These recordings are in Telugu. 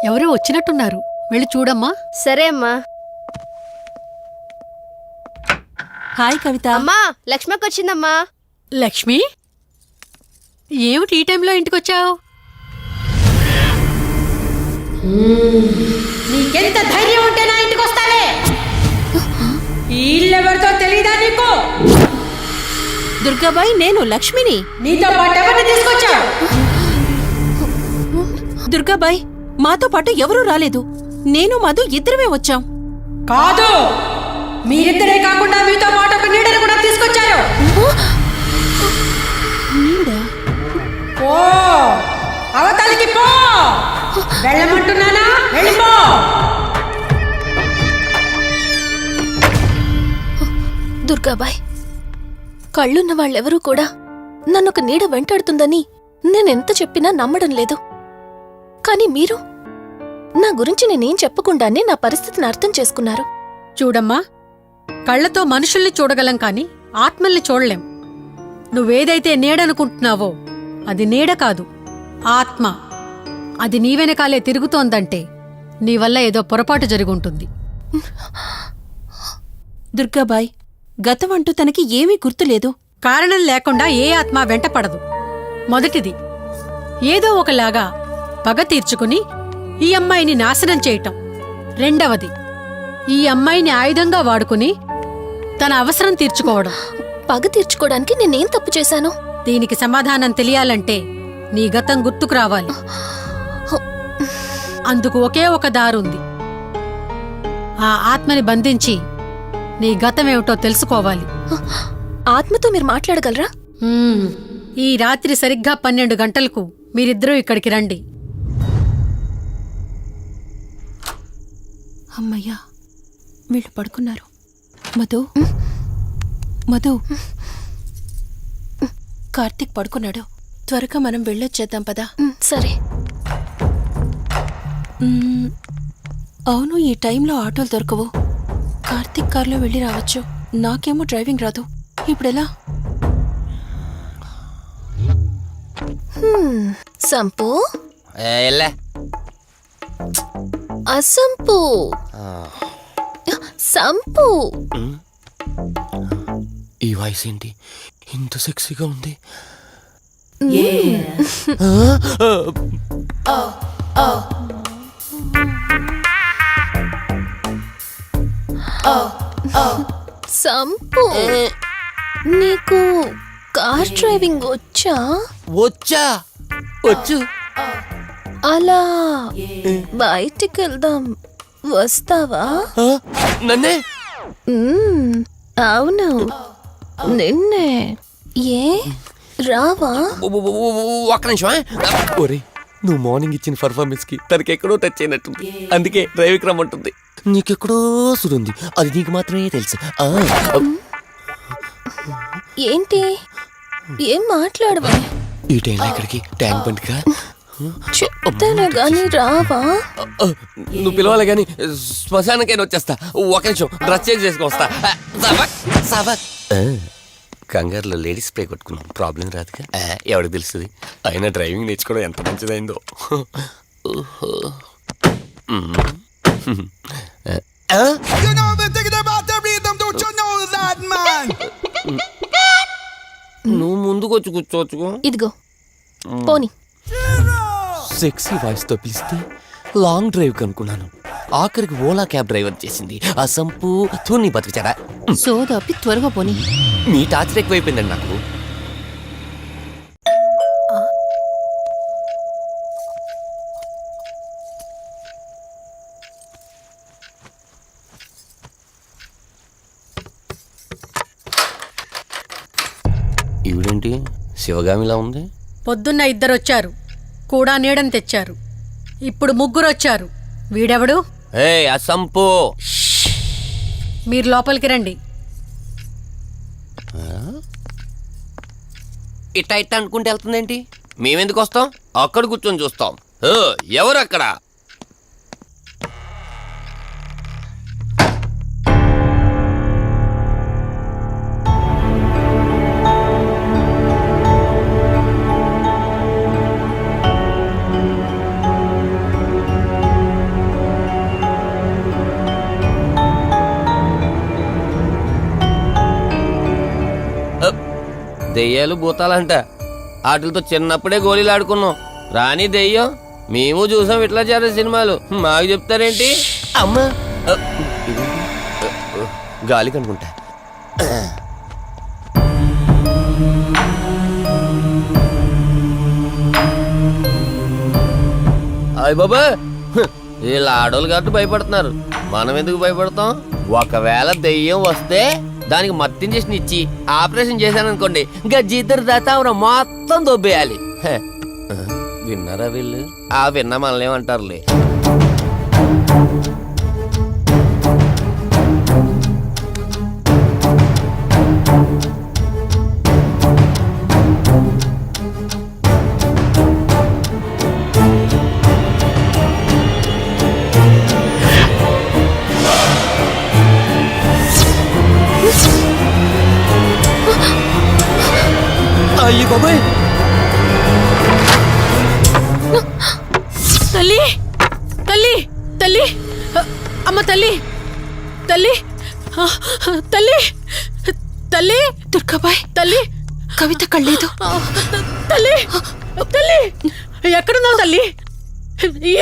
ఎవరో వచ్చినట్టున్నారు, వెళ్ళి చూడమ్మా. సరే అమ్మా. హాయ్ కవిత. అమ్మా, లక్ష్మకి వచ్చిందమ్మా. లక్ష్మి, ఏమిటి ఈ టైంలో ఇంటికొచ్చావు? నీకెంత ధైర్యం ఉంటే నా ఇంటికి వస్తావే? ఈ ఇల్లెవరితో తెలీదా నీకు? దుర్గాబాయ్, నేను లక్ష్మిని. నీతో పాటు ఎవరిని తీసుకొచ్చావు? దుర్గాబాయ్, మాతో పాటు ఎవరూ రాలేదు. నేను మధు ఇద్దరమే వచ్చాం. కాదు, మీరిద్దరే కాకుండా మీతో పాటు ఒక నీడను కూడా తీసుకొచ్చారు. పో, అవతలికి పో. వెళ్ళమంటున్నానా? వెళ్ళిపో. దుర్గాబాయ్, కళ్ళున్న వాళ్ళెవరూ కూడా నన్నొక నీడ వెంటాడుతుందని నేనెంత చెప్పినా నమ్మడం లేదు. కాని మీరు నా గురించి నేనేం చెప్పకుండానే నా పరిస్థితిని అర్థం చేసుకున్నారు. చూడమ్మా, కళ్లతో మనుషుల్ని చూడగలం కాని ఆత్మల్ని చూడలేం. నువ్వేదైతే నీడనుకుంటున్నావో అది నీడ కాదు, ఆత్మ. అది నీ వెనకాలే తిరుగుతోందంటే నీ వల్ల ఏదో పొరపాటు జరుగుంటుంది. దుర్గాబాయ్, గతం అంటూ తనకి ఏమీ గుర్తులేదు. కారణం లేకుండా ఏ ఆత్మ వెంటపడదు. మొదటిది, ఏదో ఒకలాగా పగ తీర్చుకుని ఈ అమ్మాయిని నాశనం చేయటం. రెండవది, ఈ అమ్మాయిని ఆయుధంగా వాడుకుని తన అవసరం తీర్చుకోవడం. పగ తీర్చుకోవడానికి నేనేం తప్పు చేశాను? దీనికి సమాధానం తెలియాలంటే నీ గతం గుర్తుకు రావాలి. అందుకు ఒకే ఒక దారుంది. ఆ ఆత్మని బంధించి నీ గతమేమిటో తెలుసుకోవాలి. ఆత్మతో మీరు మాట్లాడగలరా? ఈ రాత్రి సరిగ్గా 12 గంటలకు మీరిద్దరూ ఇక్కడికి రండి. అమ్మయ్యా, వీళ్ళు పడుకున్నారు. మధు, మధు, కార్తీక్ పడుకున్నాడు. త్వరగా మనం వెళ్ళొచ్చేద్దాం పదా. సరే. అవును, ఈ టైంలో ఆటోలు దొరకవు. కార్తీక్ కార్లో వెళ్ళి రావచ్చు. నాకేమో డ్రైవింగ్ రాదు. ఇప్పుడెలా? సంపు, అసంపు, సంపు. ఈ వాయిస్ ఏంటి ఇంత సెక్సీగా ఉంది? సంపు, నీకు కార్ డ్రైవింగ్ వచ్చా? వచ్చు. అలా బయటికి వెళ్దాం, వస్తావా? నన్నే? అవును, నిన్నే. ఏ రావా? ఒక్క నిమిషం. ఒరే, నువ్వు మార్నింగ్ ఇచ్చిన పర్ఫార్మెన్స్ కి తనకి ఎక్కడో టచ్ అయినట్టుంది. అందుకే డ్రైవింగ్ రమ్మంటుంది. నీకెక్కడో సురుంది, అది నీకు మాత్రమే తెలుసు. ఏంటి? ఏం మాట్లాడవా? ఈ టైంలో ఎక్కడికి? ట్యాంక్ బండ్కా? చెప్తానే గాని రావా? నువ్వు పిలవాలి గాని శ్మశానకైనా వచ్చేస్తా. ఒక నిమిషం, డ్రెస్ చేంజ్ చేసుకుని వస్తా. కంగారులో లేడీస్ స్ప్రే కొట్టుకున్నాం, ప్రాబ్లం రాదుగా. ఎవరికి తెలుస్తుంది? అయినా డ్రైవింగ్ నేర్చుకోవడం ఎంత మంచిదైందో. నువ్వు ముందుకు వచ్చి కూర్చోవచ్చు. ఇదిగో పోనీ. సెక్సీ వాయిస్ తో పిలిస్తే లాంగ్ డ్రైవ్ కనుకున్నాను. ఆఖరికి ఓలా క్యాబ్ డ్రైవర్ చేసింది ఆ సంపు. తూని బతికిచాడా? సోదాపి త్వరగా పోనీ. మీ టార్చర్ ఎక్కువైపోయిందండి నాకు. ఈవిడేంటి శివగామిలా ఉంది? పొద్దున్న 2 వచ్చారు, కూడా నీడని తెచ్చారు. ఇప్పుడు 3 వచ్చారు. వీడెవడు? ఆ సంపు. మీరు లోపలికి రండి. ఇట్ట ఇట్ట అనుకుంటే వెళ్తుందేంటి? మేమెందుకు వస్తాం? అక్కడ కూర్చొని చూస్తాం. ఎవరు అక్కడ? దెయ్యాలు భూతాలంట వాటితో చిన్నప్పుడే గోళీలు ఆడుకున్నాం. రాని దెయ్యం మేము చూసాం ఇట్లా చేరే సినిమాలు. మాకు చెప్తారేంటి? అమ్మా గాలి కనుకుంటా. అయ్య బాబా, వీళ్ళ ఆడోళ్ళు కాబట్టి భయపడుతున్నారు. మనం ఎందుకు భయపడతాం? ఒకవేళ దెయ్యం వస్తే దానికి మత్తు ఇంజెక్షన్ ఇచ్చి ఆపరేషన్ చేశాననుకోండి, ఇంకా జీతరు దాతావరం మొత్తం దొబ్బేయాలి. విన్నారా వీళ్ళు? ఆ విన్నా మనల్ని ఏమంటారులే. అయ్యి బాబాయ్, తల్లి తల్లి తల్లి అమ్మ తల్లి తల్లి తల్లి తల్లి దుర్గాబాయ్, తల్లి కవిత కళ్ళేదు. తల్లి తల్లి ఎక్కడున్నావు తల్లి?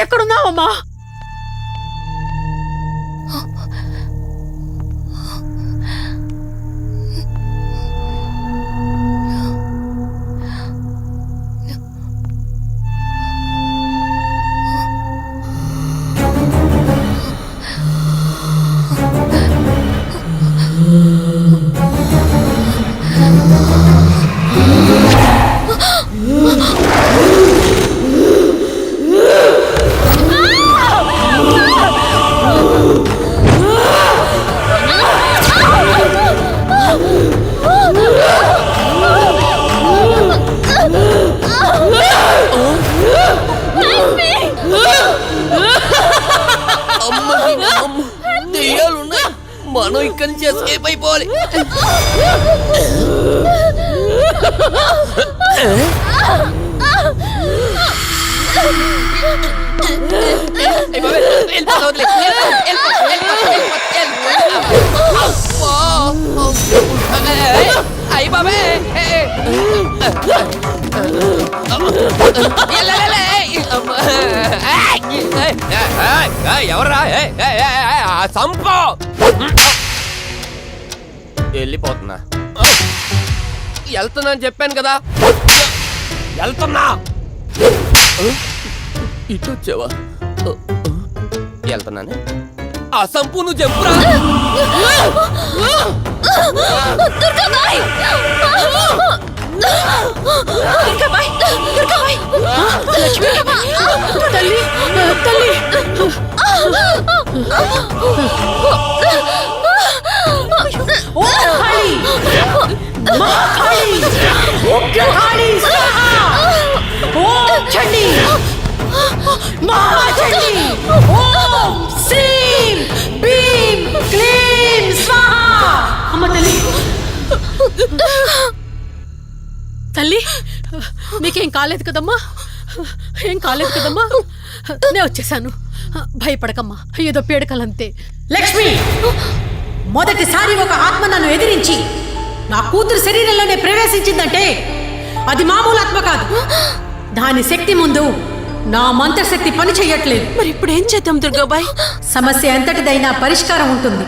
ఎక్కడున్నావమ్మా? దెయ్యాలున్నాయి, మనం ఇక్కడి నుంచి ఎస్కేప్ అయిపోవాలి. అయ్యి బాబే, ఎవర్రా సంపో? వెళ్ళిపోతున్నా, వెళ్తున్నా అని చెప్పాను కదా, వెళ్తున్నా. ఇటు వచ్చావా? వెళ్తున్నాను. ఆ సంపు నువ్వు చెప్పురా. దుర్గాబాయ్! దుర్గాబాయ్! దుర్గాబాయ్! లక్ష్మి తల్లి తల్లి ఓం కాళీ మా కాళీ ఉగ్ర కాళీ స్వాహా ఓం చండీ మహా చండీ ఓం శ్రీం భీం క్లీం స్వాహా. అమ్మ తల్లి తల్లి నీకేం కాలేదు కదమ్మా? ఏం కాలేదు కదమ్మా? నేను వచ్చేసాను, భయపడకమ్మా. ఏదో పీడకలంతే. లక్ష్మి, మొదటిసారి ఒక ఆత్మ నన్ను ఎదిరించి నా కూతురు శరీరంలోనే ప్రవేశించిందంటే అది మామూలు ఆత్మ కాదు. దాని శక్తి ముందు నా మంత్రశక్తి పని చెయ్యట్లేదు. మరి ఇప్పుడు ఏం చేద్దాం దుర్గాబాయ్? సమస్య ఎంతటిదైనా పరిష్కారం ఉంటుంది.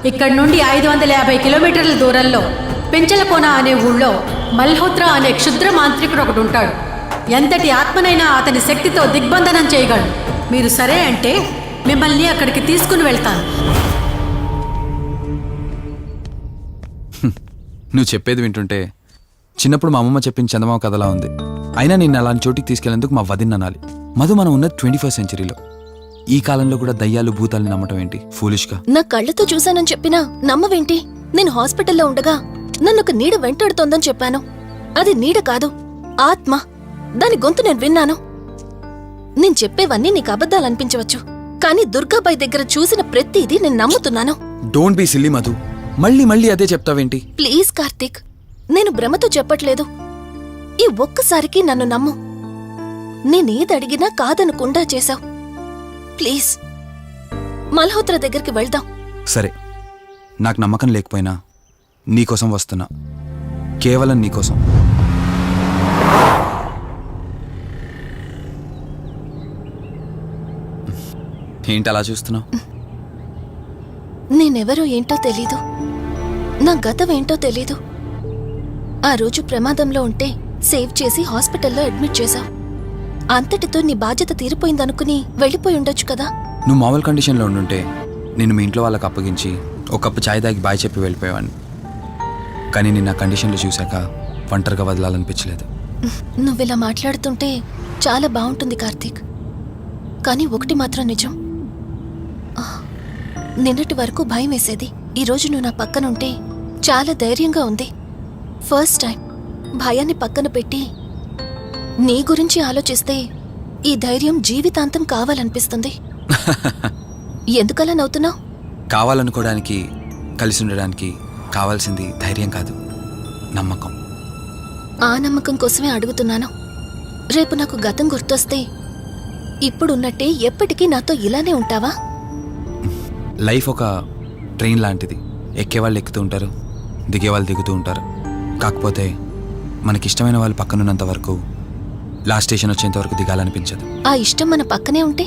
ఇక్కడి నుండి 550 కిలోమీటర్ల దూరంలో పెంచలకోన అనే ఊళ్ళో మల్హోత్రా అనే క్షుద్ర మాంత్రికుడు ఒకడు ఉంటాడు. ఎంతటి ఆత్మనైనా అతని శక్తితో దిగ్బంధనం చేయగలడు. మీరు సరే అంటే మిమ్మల్ని అక్కడికి తీసుకుని వెళ్తాను. నువ్వు చెప్పేది వింటుంటే చిన్నప్పుడు మా అమ్మమ్మ చెప్పిన చందమామ కథలా ఉంది. అయినా నిన్ను అలాంటి చోటికి తీసుకెళ్లేందుకు మా వదిన అనాలి. మధు, మనం ఉన్నది 21st సెంచరీలో. ఈ కాలంలో కూడా దయ్యాలు భూతాల్ని నమ్మటం ఏంటి? ఫూలిష్గా. నా కళ్ళతో చూశానని చెప్పినా నమ్మవేంటి? నేను హాస్పిటల్లో ఉండగా నన్ను ఒక నీడ వెంటాడుతోందని చెప్పాను. అది నీడ కాదు, ఆత్మ. దాని గొంతు నేను విన్నాను. నేను చెప్పేవన్నీ నీకు అబద్ధాలనిపించవచ్చు, కానీ దుర్గాబాయ్ దగ్గర చూసిన ప్రతిదీ నేను నమ్ముతున్నాను. డోంట్ బీ సిల్లీ మధు, మళ్ళీ మళ్ళీ అదే చెప్తావేంటి? ప్లీజ్ కార్తీక్, నేను భ్రమతో చెప్పట్లేదు. ఈ ఒక్కసారికి నన్ను నమ్ము. నేనేది అడిగినా కాదనకుండా చేశావు. ప్లీజ్ మల్హోత్రా దగ్గరికి వెళ్దాం. సరే, నాకు నమ్మకం లేకపోయినా నీకోసం వస్తున్నా. కేవలం నీకోసం. ఏంటి అలా చూస్తున్నావు? నేనెవరో ఏంటో తెలీదు, నా గతం ఏంటో తెలీదు. ఆ రోజు ప్రమాదంలో ఉంటే సేవ్ చేసి హాస్పిటల్లో అడ్మిట్ చేశావు. అంతటితో నీ బాధ్యత తీరిపోయిందనుకుని వెళ్ళిపోయి ఉండొచ్చు కదా. నువ్వు మామూలు కండిషన్లో ఉండుంటే నేను మీ ఇంట్లో వాళ్ళకి అప్పగించి ఒక కప్పు చాయ్ తాగి బాయ్ చెప్పి వెళ్ళిపోయేవాడిని. కానీ నేను నా కండిషన్లో చూశాక ఒంటరిగా వదలాలనిపించలేదు. నువ్విలా మాట్లాడుతుంటే చాలా బాగుంటుంది కార్తీక్. కానీ ఒకటి మాత్రం నిజం, నిన్నటి వరకు భయం వేసేది. ఈరోజు నువ్వు నా పక్కనుంటే చాలా ధైర్యంగా ఉంది. ఫస్ట్ టైం భయాన్ని పక్కన పెట్టి నీ గురించి ఆలోచిస్తే ఈ ధైర్యం జీవితాంతం కావాలనిపిస్తుంది. ఎందుకలా నవ్వుతున్నావు? కావాలనుకోవడానికి, కలిసి ఉండడానికి కావాల్సింది ధైర్యం కాదు, నమ్మకం. ఆ నమ్మకం కోసమే అడుగుతున్నాను. రేపు నాకు గతం గుర్తొస్తే ఇప్పుడున్నట్టే ఎప్పటికీ నాతో ఇలానే ఉంటావా? లైఫ్ ఒక ట్రైన్ లాంటిది. ఎక్కేవాళ్ళు ఎక్కుతూ ఉంటారు, దిగేవాళ్ళు దిగుతూ ఉంటారు. కాకపోతే మనకిష్టమైన వాళ్ళు పక్కనున్నంత వరకు లాస్ట్ స్టేషన్ వచ్చేంత వరకు దిగాలనిపించదు. ఆ ఇష్టం మన పక్కనే ఉంటే?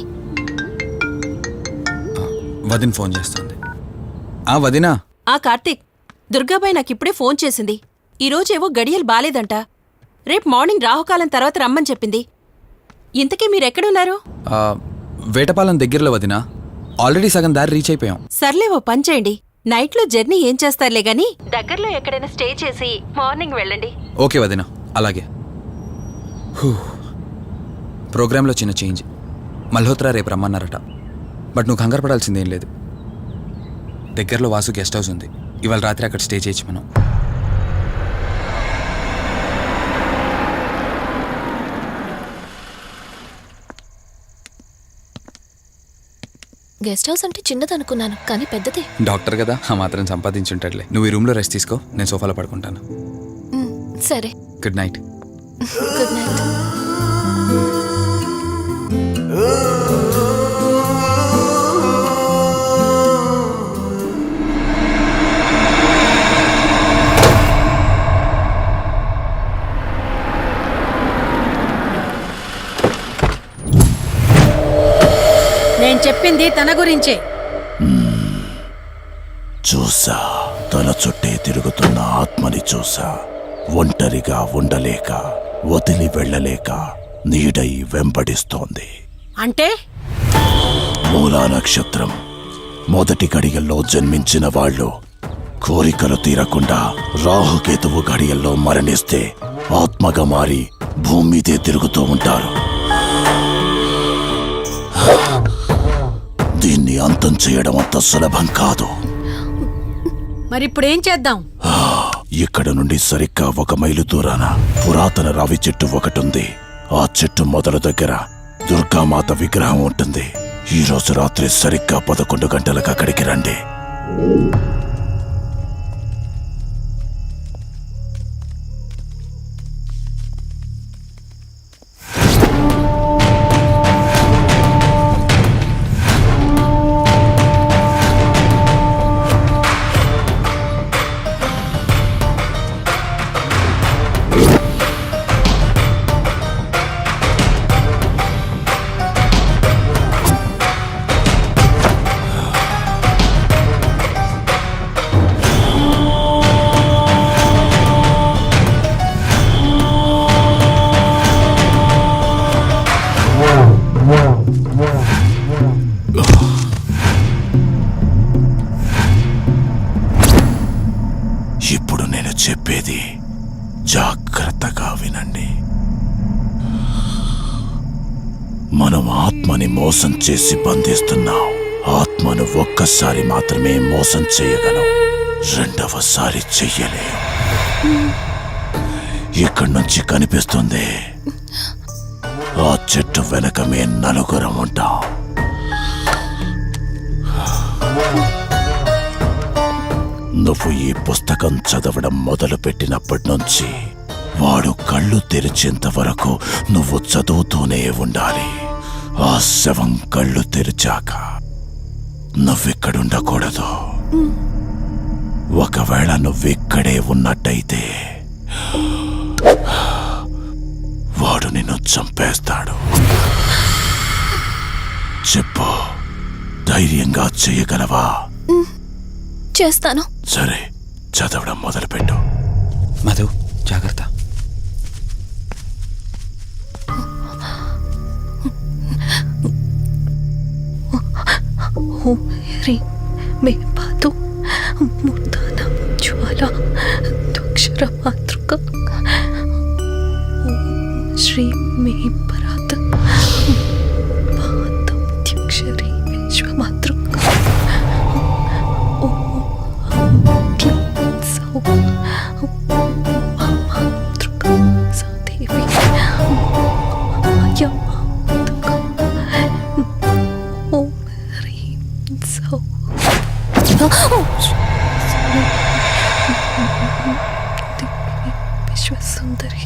వదిన ఫోన్ చేస్తుంది. వదినా. కార్తీక్, దుర్గాబాయ్ నాకిప్పుడే ఫోన్ చేసింది. ఈరోజేవో గడియలు బాలేదంట. రేపు మార్నింగ్ రాహుకాలం తర్వాత రమ్మని చెప్పింది. ఇంతకీ మీరెక్కడున్నారు? వేటపాలెం దగ్గరలో వదినా. ఆల్రెడీ సగం దారి రీచ్ అయిపోయాం. సర్లే, ఓ పని చేయండి. నైట్లో జర్నీ ఏం చేస్తారులే గాని దగ్గరలో ఎక్కడైనా స్టే చేసి మార్నింగ్ వెళ్ళండి. ఓకే వదినా, అలాగే. ప్రోగ్రాంలో చిన్న చేంజ్. మల్హోత్రా రేపు రమ్మన్నారట. బట్ నువ్వు కంగారు పడాల్సిందేం లేదు. దగ్గరలో వాసు గెస్ట్ హౌస్ ఉంది. ఇవాళ రాత్రి అక్కడ స్టే చేయొచ్చు మనం. గెస్ట్ హౌస్ అంటే చిన్నదనుకున్నాను, కానీ పెద్దదే. డాక్టర్ కదా, ఆ మాత్రం సంపాదించుంటాడులే. నువ్వు ఈ రూమ్లో రెస్ట్ తీసుకో, నేను సోఫాలో పడుకుంటాను. సరే, గుడ్ నైట్. Good night. నేను చెప్పింది తన గురించే. చూసా, తన చుట్టే తిరుగుతున్న ఆత్మని చూసా. ఒంటరిగా ఉండలేక, వదిలి వెళ్ళలేక నీడై వెంబడిస్తోంది. అంటే మూలా నక్షత్రం మొదటి గడియల్లో జన్మించిన వాళ్ళు కోరికలు తీరకుండా రాహుకేతువు గడియల్లో మరణిస్తే ఆత్మగా మారి భూమి మీదే తిరుగుతూ ఉంటారు. దీన్ని అంతం చేయడం అంత సులభం కాదు. మరిప్పుడేం చేద్దాం? ఇక్కడ నుండి సరిగ్గా 1 మైలు దూరాన పురాతన రావి చెట్టు ఒకటుంది. ఆ చెట్టు మొదల దగ్గర దుర్గామాత విగ్రహం ఉంటుంది. ఈ రోజు రాత్రి సరిగ్గా 11 గంటలకు అక్కడికి రండి. ఇప్పుడు నేను చెప్పేది జాగ్రత్తగా వినండి. మనం ఆత్మని మోసం చేసి బంధిస్తున్నాం. ఆత్మను ఒక్కసారి మాత్రమే మోసం చేయగలం, రెండవసారి చెయ్యలేం. ఇక్కడి నుంచి కనిపిస్తుంది, ఆ చెట్టు వెనక మే నలుగురం ఉంటాం. నువ్వు ఈ పుస్తకం చదవడం మొదలుపెట్టినప్పటి నుంచి వాడు కళ్ళు తెరిచేంత వరకు నువ్వు చదువుతూనే ఉండాలి. ఆ శవం కళ్ళు తెరిచాక నువ్విక్కడుండకూడదు. ఒకవేళ నువ్విక్కడే ఉన్నట్టయితే వాడు నిన్ను చంపేస్తాడు. చెప్పు, ధైర్యంగా చేయగలవా? చేస్తాను. సరే, చదవడం మొదలుపెట్టు. మధు జాగ్రత్త. శ్రీ మే పాదు ముర్దాన జ్వాల దుక్షర మాతృక శ్రీ మే పరాత్ పాదం త్యక్షరి విశ్వమాతృక మాతృక సదేవి విశ్వసుందరి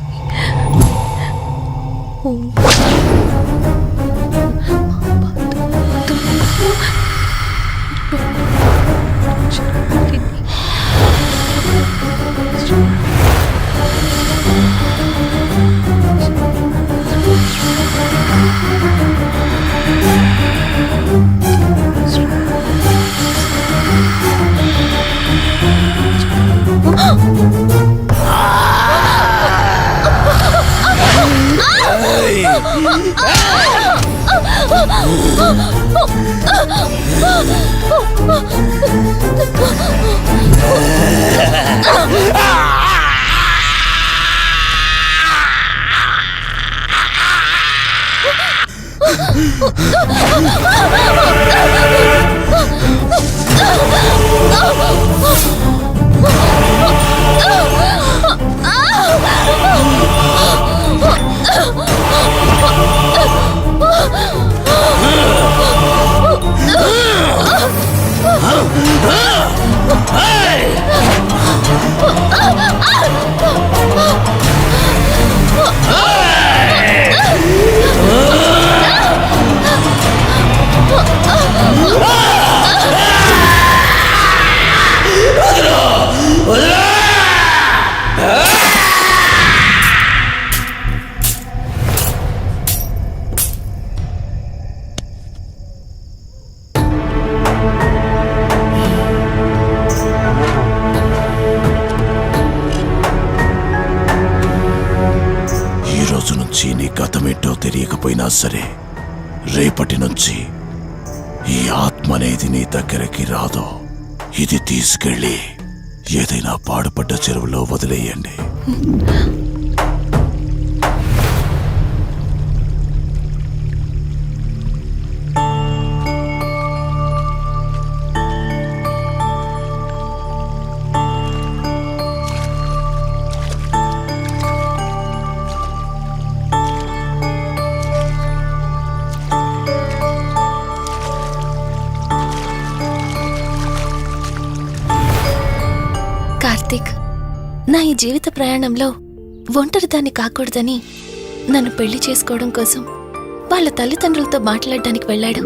నీ గతమేంటో తెలియకపోయినా సరే, రేపటి నుంచి ఈ ఆత్మ అనేది నీ దగ్గరికి రాదు. ఇది తీసుకెళ్ళి ఏదైనా పాడుపడ్డ చెరువులో వదిలేయండి. కార్తీక్, నా ఈ జీవిత ప్రయాణంలో ఒంటరిదాన్ని కాకూడదని నన్ను పెళ్లి చేసుకోవడం కోసం వాళ్ళ తల్లిదండ్రులతో మాట్లాడడానికి వెళ్ళాడు.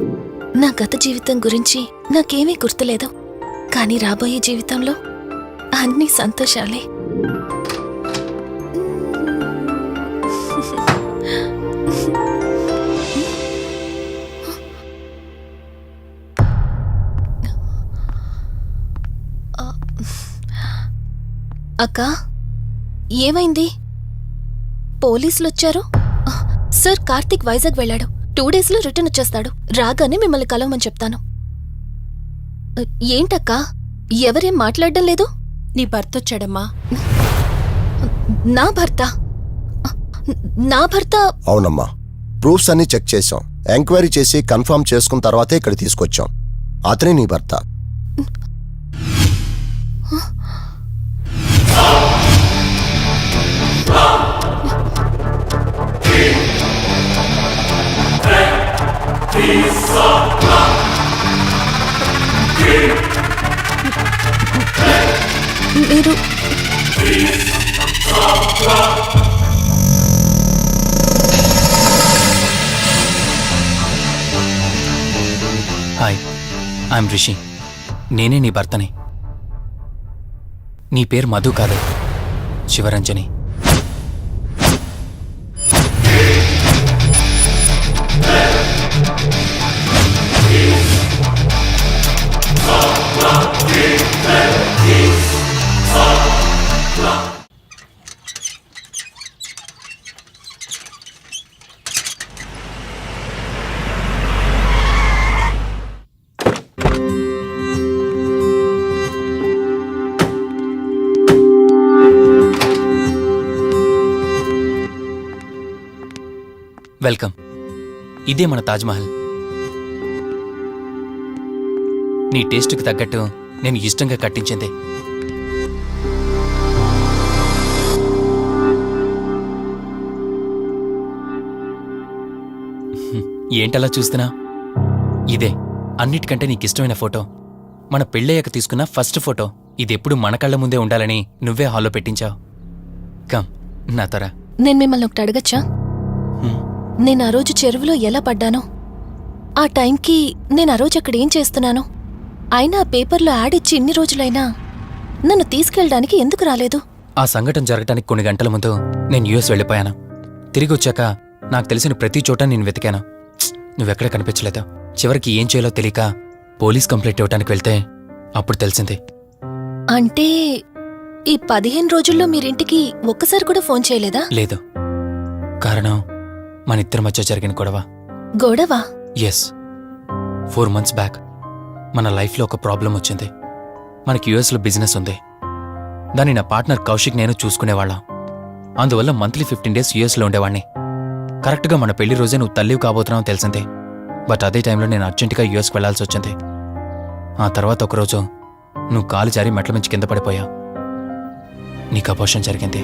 నా గత జీవితం గురించి నాకేమీ గుర్తులేదు, కానీ రాబోయే జీవితంలో అన్ని సంతోషాలే. అక్కా, ఏమైంది? పోలీసులొచ్చారు. సార్, కార్తీక్ వైజాగ్ వెళ్ళాడు. 2 డేస్లో రిటర్న్ వచ్చేస్తాడు. రాగానే మిమ్మల్ని కలవమని చెప్తాను. ఏంటక్కా, ఎవరేం మాట్లాడడం లేదు? నీ భర్త వచ్చాడమ్మా. నా భర్త? నా భర్త? అవునమ్మా, ప్రూఫ్స్ అన్ని చెక్ చేశాం. ఎంక్వైరీ చేసి కన్ఫర్మ్ చేసుకున్న తర్వాతే ఇక్కడ తీసుకొచ్చాం. అతనే నీ భర్త. మీరు హాయ్, ఐఎమ్ రిషి. నేనే నీ భర్తని. నీ పేరు మధు కాదు, శివరంజని. వెల్కమ్. ఇదే మన తాజ్మహల్. నీ టేస్ట్కి తగ్గట్టు నేను ఇష్టంగా కట్టించింది. ఏంటలా చూస్తున్నా? ఇదే అన్నిటికంటే నీకిష్టమైన ఫోటో. మన పెళ్ళయ్యాక తీసుకున్న ఫస్ట్ ఫోటో. ఇదెప్పుడు మన కళ్ళ ముందే ఉండాలని నువ్వే హాల్లో పెట్టించావు. కమ్ నా త్వర. నేను మిమ్మల్ని ఒకటి అడగచ్చా? నేను ఆ రోజు చెరువులో ఎలా పడ్డానో, ఆ టైంకి నేను ఆ రోజు అక్కడ ఏం చేస్తున్నానో, అయినా ఆ పేపర్లో యాడ్ ఇచ్చి ఇన్ని రోజులైనా నన్ను తీసుకెళ్ళడానికి ఎందుకు రాలేదు? ఆ సంఘటన జరగటానికి కొన్ని గంటల ముందు నేను యుఎస్ వెళ్ళిపోయాను. తిరిగి వచ్చాక నాకు తెలిసిన ప్రతి చోట నేను వెతికాను. నువ్వెక్కడ కనిపించలేదు. చివరికి ఏం చేయాలో తెలియక పోలీస్ కంప్లైంట్ ఇవ్వడానికి వెళ్తే అప్పుడు తెలిసింది. అంటే ఈ 15 రోజుల్లో మీరింటికి ఒక్కసారి కూడా ఫోన్ చేయలేదా? లేదు. కారణం మన ఇద్దరి మధ్య జరిగిన గొడవ. గొడవ? ఎస్. 4 months బ్యాక్ మన లైఫ్లో ఒక ప్రాబ్లం వచ్చింది. మనకి యుఎస్లో బిజినెస్ ఉంది. దాన్ని నా పార్ట్నర్ కౌశిక్ నేను చూసుకునేవాళ్ళం. అందువల్ల మంత్లీ 15 days యుఎస్లో ఉండేవాణ్ణి. కరెక్ట్గా మన పెళ్లి రోజే నువ్వు తల్లివి కాబోతున్నావు తెలిసింది. బట్ అదే టైంలో నేను అర్జెంటుగా యుఎస్కి వెళ్లాల్సి వచ్చింది. ఆ తర్వాత ఒకరోజు నువ్వు కాలు జారి మెట్ల మించి కింద పడిపోయావు. నీకు అబార్షన్ జరిగింది.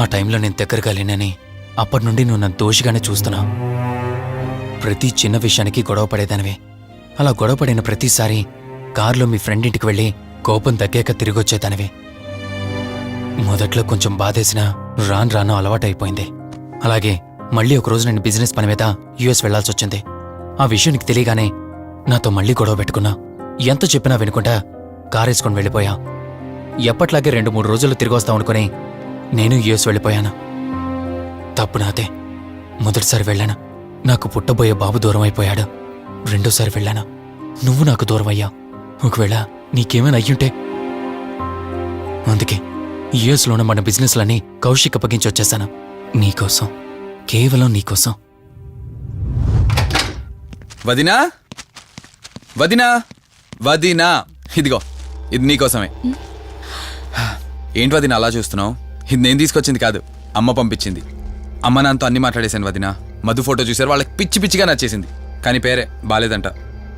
ఆ టైంలో నేను దగ్గరగా లేనని అప్పటి నుండి నువ్వు నన్ను దోషిగానే చూస్తున్నావు. ప్రతి చిన్న విషయానికి గొడవ పడేదానివి. అలా గొడవ పడిన ప్రతిసారి కారులో మీ ఫ్రెండ్ ఇంటికి వెళ్ళి కోపం తగ్గాక తిరిగొచ్చేదానివి. మొదట్లో కొంచెం బాధేసినా రాను రాను అలవాటైపోయింది. అలాగే మళ్ళీ ఒకరోజు నేను బిజినెస్ పని మీద యుఎస్ వెళ్లాల్సి వచ్చింది. ఆ విషయం నీకు తెలియగానే నాతో మళ్ళీ గొడవ పెట్టుకున్నా. ఎంత చెప్పినా వినుకుంటా కారేసుకొని వెళ్ళిపోయా. ఎప్పట్లాగే 2-3 రోజుల్లో తిరిగొస్తాం అనుకుని నేను యుఎస్ వెళ్ళిపోయాను. తప్పు నాదే. మొదటిసారి వెళ్ళాను, నాకు పుట్టబోయే బాబు దూరం అయిపోయాడు. రెండోసారి వెళ్ళాను, నువ్వు నాకు దూరం అయ్యా. ఒకవేళ నీకేమైనా అయ్యుంటే. అందుకే యుఎస్లోనే మన బిజినెస్లన్నీ కౌశిక్ అప్పగించి వచ్చేసాను. నీకోసం, కేవలం నీకోసం. వదినా, వదినా, వదినా, ఇదిగో ఇది నీకోసమే. ఏంటి వదినా అలా చూస్తున్నావు? ఇది నేను తీసుకొచ్చింది కాదు, అమ్మ పంపించింది. అమ్మ నాన్నతో అన్ని మాట్లాడేశాను వదినా. మధు ఫోటో చూశారు, వాళ్ళకి పిచ్చి పిచ్చిగా నచ్చేసింది. కానీ పేరే బాలేదంట.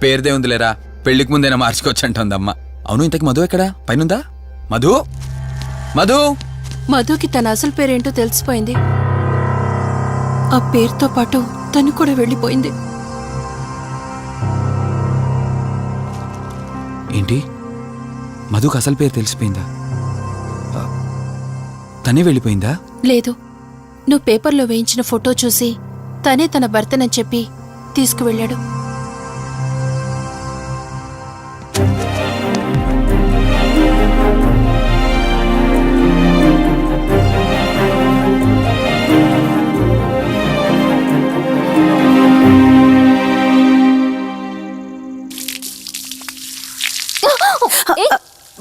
పేరుదే ఉందిలేరా, పెళ్లికి ముందైనా మార్చుకోవచ్చంటుంది అమ్మ. అవును, ఇంతకు మధు ఎక్కడా? పైనుందా? మధు, మధు. మధుకి తన అసలు పేరేంటో తెలిసిపోయింది. ఆ పేరుతో పాటు తను కూడా వెళ్ళిపోయింది. ఏంటి, మధుకు అసలు పేరు తెలిసిపోయిందా? తనే వెళ్ళిపోయిందా? లేదు, నువ్వు పేపర్లో వేయించిన ఫోటో చూసి తనే తన భర్తనని చెప్పి తీసుకువెళ్ళాడు.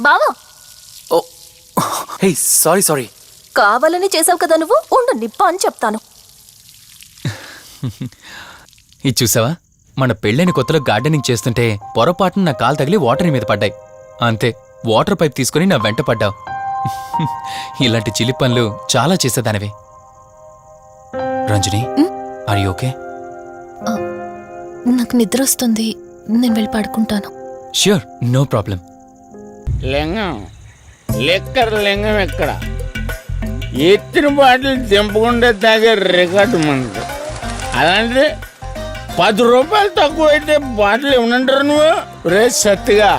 బావా, హే, సారీ. కావాలని చేసావు కదా నువ్వు. ఉండు, నిప్ప అని చెప్తాను. ఇది చూసావా? మన పెళ్ళైన కొత్తలో గార్డెనింగ్ చేస్తుంటే పొరపాటున నా కాలు తగిలి వాటర్ మీద పడ్డాయి. అంతే, వాటర్ పైప్ తీసుకుని నా వెంట పడ్డావు. ఇలాంటి చిలి పనులు చాలా చేసేదానివి. Ranjani, are you okay? నాకు నిద్ర వస్తుంది, నేను వెళ్ళి పడుకుంటాను. Sure, no problem. Lingam liquor Lingam ఎక్కడ? ఎత్తిన బాటిల్ దింపకుండా తాగే రికార్డు మనది. అలాంటిది 10 రూపాయలు తక్కువ అయితే బాటిల్ ఏమనంటారు నువ్వు? రే సత్తిగా,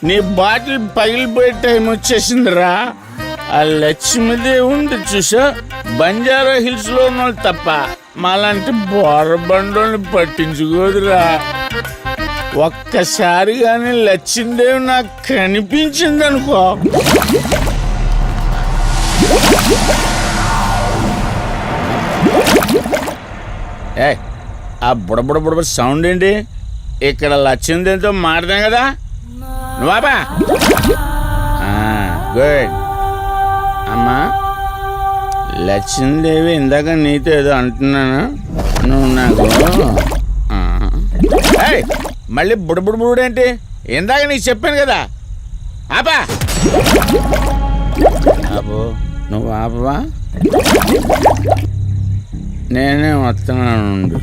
నీ బాటిల్ పగిలిపోయే టైం వచ్చేసిందిరా. ఆ లక్ష్మీదేవి ఉంది చూసా, బంజారా హిల్స్ లో ఉన్న వాళ్ళు తప్ప మాలాంటి బోరబండోని పట్టించుకోదురా. ఒక్కసారి కానీ లక్ష్మీదేవి నాకు కనిపించింది అనుకో, ఏ ఆ బుడబుడ సౌండ్ ఏంటి? ఇక్కడ లక్ష్మీదేవితో మాట్లాడాం కదా నువ్వా? గుడ్. అమ్మా లక్ష్మీదేవి, ఇందాక నీతో ఏదో అంటున్నాను, నువ్వు నాకు మళ్ళీ బుడబుడేంటి? ఇందాక నీకు చెప్పాను కదా. ఆపా అబ్బో, నువ్వు ఆపవా? నేనే వస్తున్నాను.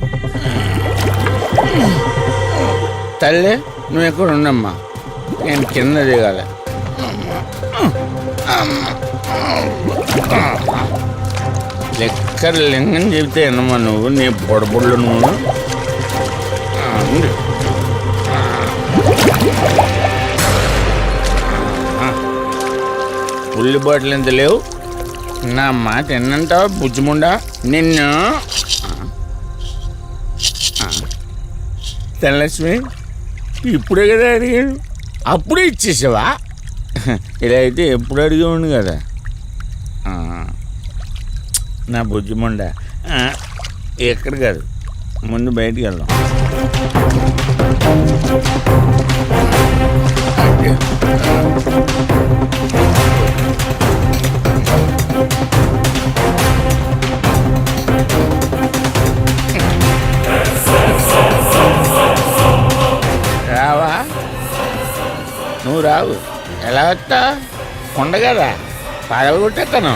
తల్లి నువ్వు ఎక్కడ ఉండమ్మా, నేను కింద దిగాలి. లెక్కలు లింగం చెబితే ఎన్నమ్మా నువ్వు, నీ పొడబుళ్ళు నువ్వు. ఉల్లి బాటిల్ ఎంత లేవు, నా మాట ఎన్నంటావా బుజ్జిముండా నిన్ను. ధనలక్ష్మి ఇప్పుడే కదా అడిగాడు, అప్పుడే ఇచ్చేసావా? ఇలా అయితే ఎప్పుడు అడిగేవాడు కదా నా బుజ్జిముండా. ఎక్కడ కాదు, ముందు బయటికి వెళ్దాం. రావా? నువ్వు రావు, ఎలా వస్తా? కొండ కదా, పడగొట్టేస్తాను.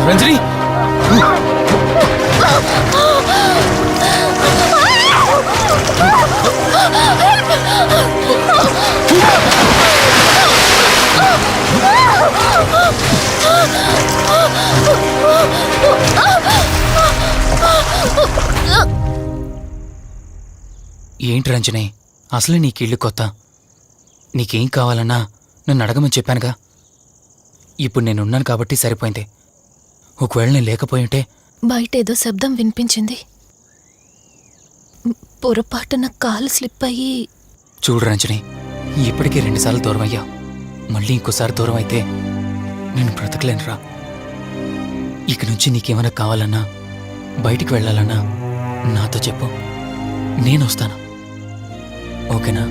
రంజని ఏంటి రంజని, అసలు నీకు ఇల్లు కొత్త. నీకేం కావాలన్నా నన్ను అడగమని చెప్పానుగా. ఇప్పుడు నేనున్నాను కాబట్టి సరిపోయింది. ఒకవేళ నేను లేకపోయింటే బయటేదో శబ్దం వినిపించింది. పొరపాటున కాలు స్లిప్ అయ్యి. చూడు రంజని, ఇప్పటికే 2 సార్లు దూరం అయ్యా. మళ్ళీ ఇంకోసారి దూరం అయితే నేను బ్రతకలేనురా. ఇక నుంచి నీకేమైనా కావాలన్నా, బయటికి వెళ్ళాలన్నా నాతో చెప్పు, నేను వస్తాను. ఓకేనా?